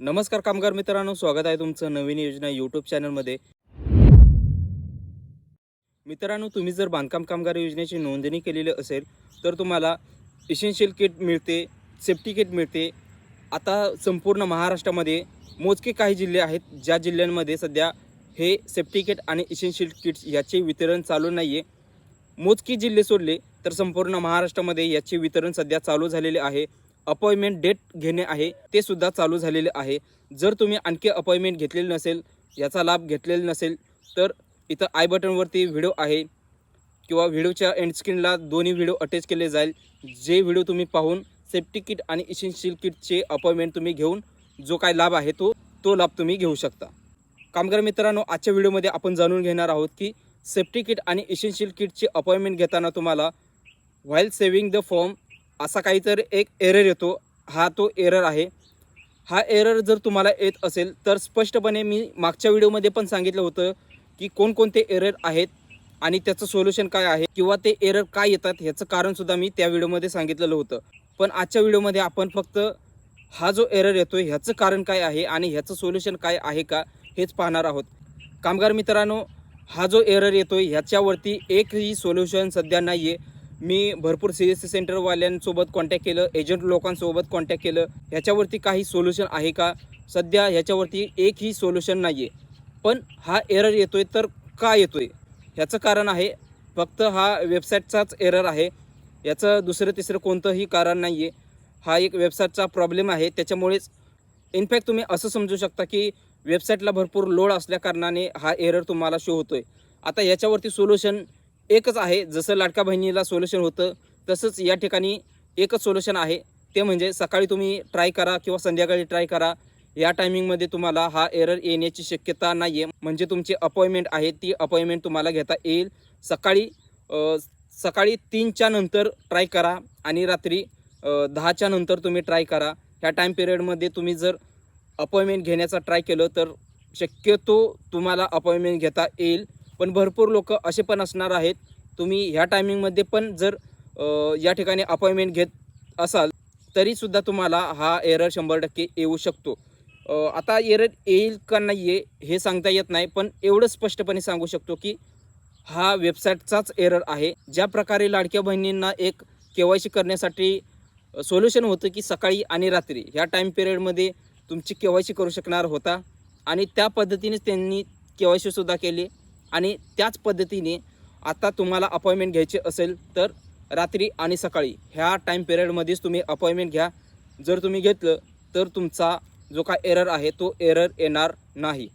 नमस्कार कामगार मित्रांनो, स्वागत आहे तुमचं नवीन योजना यूट्यूब चॅनलमध्ये। मित्रांनो, तुम्ही जर बांधकाम कामगार योजनेची नोंदणी केलेली असेल तर तुम्हाला इसेन्शियल किट मिळते, सेफ्टी किट मिळते। आता संपूर्ण महाराष्ट्रामध्ये मोजके काही जिल्हे आहेत ज्या जिल्ह्यांमध्ये सध्या हे सेफ्टी किट आणि इसेन्शियल किट्स याचे वितरण चालू नाही आहे। मोजके जिल्हे सोडले तर संपूर्ण महाराष्ट्रामध्ये याचे वितरण सध्या चालू झालेले आहे। अपॉइंटमेंट डेट घेणे आहे ते सुद्धा चालू झालेले आहे। जर तुम्ही आणखी अपॉइंटमेंट घेतलेली नसेल, याचा लाभ घेतलेला नसेल तर इथं आय बटनवरती व्हिडिओ आहे किंवा व्हिडिओच्या एंड स्क्रीनला दोन्ही व्हिडिओ अटॅच केले जाईल। जे व्हिडिओ तुम्ही पाहून सेफ्टी किट आणि इसेन्शियल किटचे अपॉइंटमेंट तुम्ही घेऊन जो काय लाभ आहे तो लाभ तुम्ही घेऊ शकता। कामगार मित्रांनो, आजच्या व्हिडिओमध्ये आपण जाणून घेणार आहोत की सेफ्टी किट आणि इसेन्शियल किटचे अपॉइंटमेंट घेताना तुम्हाला व्हाईल सेव्हिंग द फॉर्म असा काहीतरी एक एरर येतो। हा तो एरर आहे। हा एरर जर तुम्हाला येत असेल तर स्पष्टपणे मी मागच्या व्हिडिओमध्ये पण सांगितलं होतं की कोणकोणते एरर आहेत आणि त्याचं सोल्युशन काय आहे किंवा ते एरर काय येतात ह्याचं कारणसुद्धा मी त्या व्हिडिओमध्ये सांगितलेलं होतं। पण आजच्या व्हिडिओमध्ये आपण फक्त हा जो एरर येतो ह्याचं कारण काय आहे आणि ह्याचं सोल्युशन काय आहे का हेच पाहणार आहोत। कामगार मित्रांनो, हा जो एरर येतो ह्याच्यावरती एकही सोल्युशन सध्या नाही आहे। मी भरपूर CSC सेंटरवाल्यांसोबत कॉन्टॅक्ट केलं, एजंट लोकांसोबत कॉन्टॅक्ट केलं, ह्याच्यावरती काही सोल्युशन आहे का? सध्या ह्याच्यावरती एकही सोल्युशन नाही आहे। पण हा एरर येतोय तर का येतोय ह्याचं कारण आहे फक्त हा वेबसाईटचाच एरर आहे। याचं दुसरं तिसरं कोणतंही कारण नाही आहे। हा एक वेबसाईटचा प्रॉब्लेम आहे। त्याच्यामुळेच इनफॅक्ट तुम्ही असं समजू शकता की वेबसाईटला भरपूर लोड असल्याकारणाने हा एरर तुम्हाला शो होतोय। आता याच्यावरती सोल्युशन एकच आहे। जसं लाडक्या बहिणीला सोल्युशन होतं तसंच या ठिकाणी एकच सोल्युशन आहे, ते म्हणजे सकाळी तुम्ही ट्राय करा किंवा संध्याकाळी ट्राय करा। या टायमिंगमध्ये तुम्हाला हा एरर येण्याची शक्यता नाही आहे। म्हणजे तुमची अपॉइंटमेंट आहे ती अपॉइंटमेंट तुम्हाला घेता येईल। सकाळी 3च्या नंतर ट्राय करा आणि रात्री 10च्या नंतर तुम्ही ट्राय करा। ह्या टाईम पिरियडमध्ये तुम्ही जर अपॉइंटमेंट घेण्याचा ट्राय केलं तर शक्यतो तुम्हाला अपॉइंटमेंट घेता येईल। पण भरपूर लोक असे पण असणार आहेत, तुम्ही ह्या टायमिंगमध्ये पण जर या ठिकाणी अपॉइंटमेंट घेत असाल तरीसुद्धा तुम्हाला हा एरर 100% येऊ शकतो। आता एरर येईल का नाही आहे हे सांगता येत नाही, पण एवढं स्पष्टपणे सांगू शकतो की हा वेबसाईटचाच एरर आहे। ज्या प्रकारे लाडक्या बहिणींना एक KYC करण्यासाठी सोल्युशन होतं की सकाळी आणि रात्री ह्या टाईम पिरियडमध्ये तुमची KYC करू शकणार होता आणि त्या पद्धतीनेच त्यांनी KYC सुद्धा केली आणि त्याच पद्धतीने आता तुम्हाला अपॉइंटमेंट घ्यायची असेल तर रात्री आणि सकाळी ह्या टाईम पिरियडमध्येच तुम्ही अपॉइंटमेंट घ्या। जर तुम्ही घेतलं तर तुमचा जो काय एरर आहे तो एरर येणार नाही।